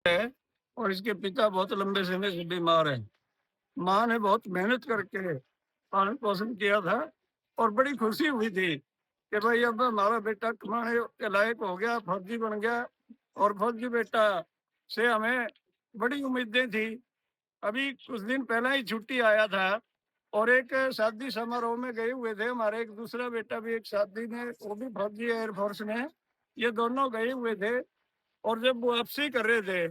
है और इसके पिता बहुत लंबे समय से बीमार हैं। माँ ने बहुत मेहनत करके पालन पोषण किया था और बड़ी खुशी हुई थी कि भाई अब हमारा बेटा कमाने के लायक हो गया, फौजी बन गया। और फौजी बेटा से हमें बड़ी उम्मीदें थी। अभी कुछ दिन पहले ही छुट्टी आया था और एक शादी समारोह में गए हुए थे। हमारे एक दूसरा बेटा भी एक शादी में, वो भी फौजी है एयरफोर्स में। ये दोनों गए हुए थे और जब वापसी कर रहे थे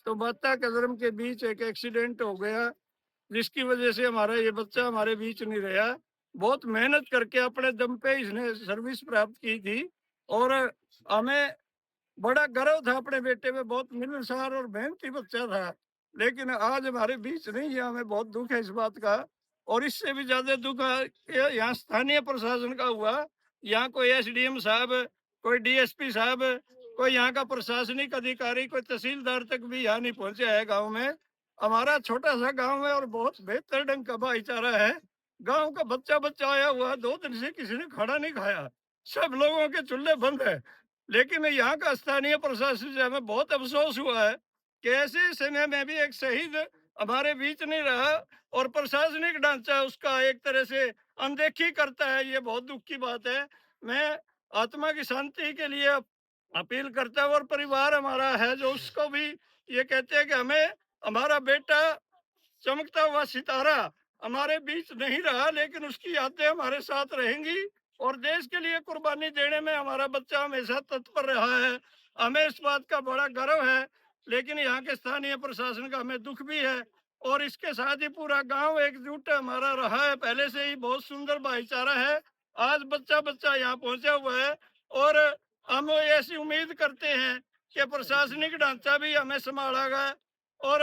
तो बत्ता कदरम के बीच एक एक्सीडेंट हो गया, जिसकी वजह से हमारा ये बच्चा हमारे बीच नहीं रहा। बहुत मेहनत करके अपने दम पे इसने सर्विस प्राप्त की थी और हमें बड़ा गर्व था अपने बेटे पे। बहुत मिलनसार और मेहनती बच्चा था, लेकिन आज हमारे बीच नहीं है। हमें बहुत दुख है इस बात का। और इससे भी ज्यादा दुख है कि यहाँ स्थानीय प्रशासन का हुआ। यहाँ कोई एसडीएम साहब, कोई डीएसपी साहब, कोई यहाँ का प्रशासनिक अधिकारी, कोई तहसीलदार तक भी यहाँ नहीं पहुंचे है गांव में। हमारा छोटा सा गांव है और बहुत बेहतर ढंग का भाईचारा है। गांव का बच्चा बच्चा आया हुआ, 2 दिन से किसी ने खाना नहीं खाया। सब लोगों के चूल्हे बंद है। लेकिन यहाँ का स्थानीय प्रशासन से हमें बहुत अफसोस हुआ है कि ऐसे समय में भी एक शहीद हमारे बीच नहीं रहा और प्रशासनिक ढांचा उसका एक तरह से अनदेखी करता है। ये बहुत दुख की बात है। मैं आत्मा की शांति के लिए अपील करता हूँ और परिवार हमारा है जो उसको भी ये कहते हैं कि हमें हमारा बेटा चमकता हुआ सितारा हमारे बीच नहीं रहा, लेकिन उसकी यादें हमारे साथ रहेंगी और देश के लिए कुर्बानी देने में हमारा बच्चा हमेशा तत्पर रहा है। हमें इस बात का बड़ा गर्व है। लेकिन यहाँ के स्थानीय प्रशासन का हमें दुख भी है और इसके साथ ही पूरा गांव एकजुट हमारा रहा है। पहले से ही बहुत सुंदर भाईचारा है। आज बच्चा बच्चा यहाँ पहुंचा हुआ है और हम ऐसी उम्मीद करते हैं कि प्रशासनिक ढांचा भी हमें संभालेगा और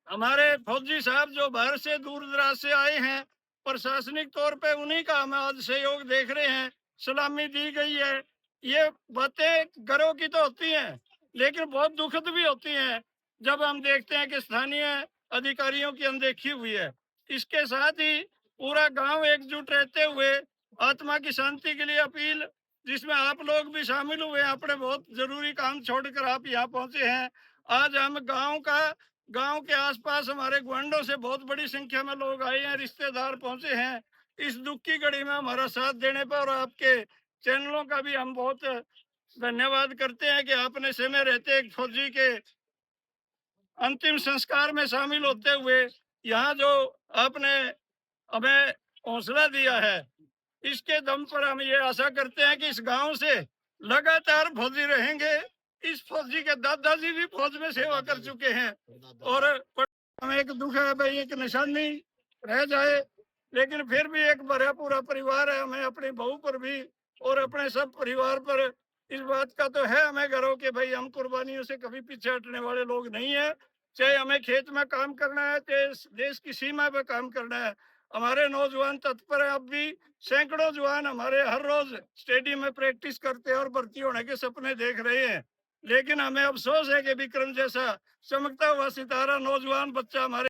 हमारे फौजी साहब जो बाहर से दूर दराज से आए हैं, प्रशासनिक तौर पे उन्हीं का हम आज सहयोग देख रहे हैं। सलामी दी गई है। ये बातें गर्व की तो होती हैं, लेकिन बहुत दुखद भी होती हैं जब हम देखते हैं कि स्थानीय अधिकारियों की अनदेखी हुई है। इसके साथ ही पूरा गांव एकजुट रहते हुए आत्मा की शांति के लिए अपील, जिसमें आप लोग भी शामिल हुए हैं, अपने बहुत जरूरी काम छोड़कर आप यहाँ पहुंचे हैं। आज हम गांव के आसपास हमारे गुआंढों से बहुत बड़ी संख्या में लोग आए हैं, रिश्तेदार पहुंचे हैं। इस दुख की घड़ी में हमारा साथ देने पर और आपके चैनलों का भी हम बहुत धन्यवाद करते हैं कि आपने समय रहते एक फौजी के अंतिम संस्कार में शामिल होते हुए यहाँ जो आपने हमें हौसला दिया है, इसके दम पर हम ये आशा करते हैं कि इस गांव से लगातार फौजी रहेंगे। इस फौजी के दादाजी भी फौज में सेवा कर चुके हैं और हमें एक दुख है भाई, एक निशानी रह जाए, लेकिन फिर भी एक भरा पूरा परिवार है। हमें अपनी बहू पर भी और अपने सब परिवार पर इस बात का तो है हमें गर्व कि भाई हम कुर्बानियों से कभी पीछे हटने वाले लोग नहीं है। चाहे हमें खेत में काम करना है, चाहे देश की सीमा पे काम करना है, हमारे नौजवान तत्पर है। अब भी सैकड़ों जवान हमारे हर रोज स्टेडियम में प्रैक्टिस करते हैं और भर्ती होने के सपने देख रहे हैं। लेकिन हमें अफसोस है कि विक्रम जैसा चमकता हुआ सितारा नौजवान बच्चा हमारे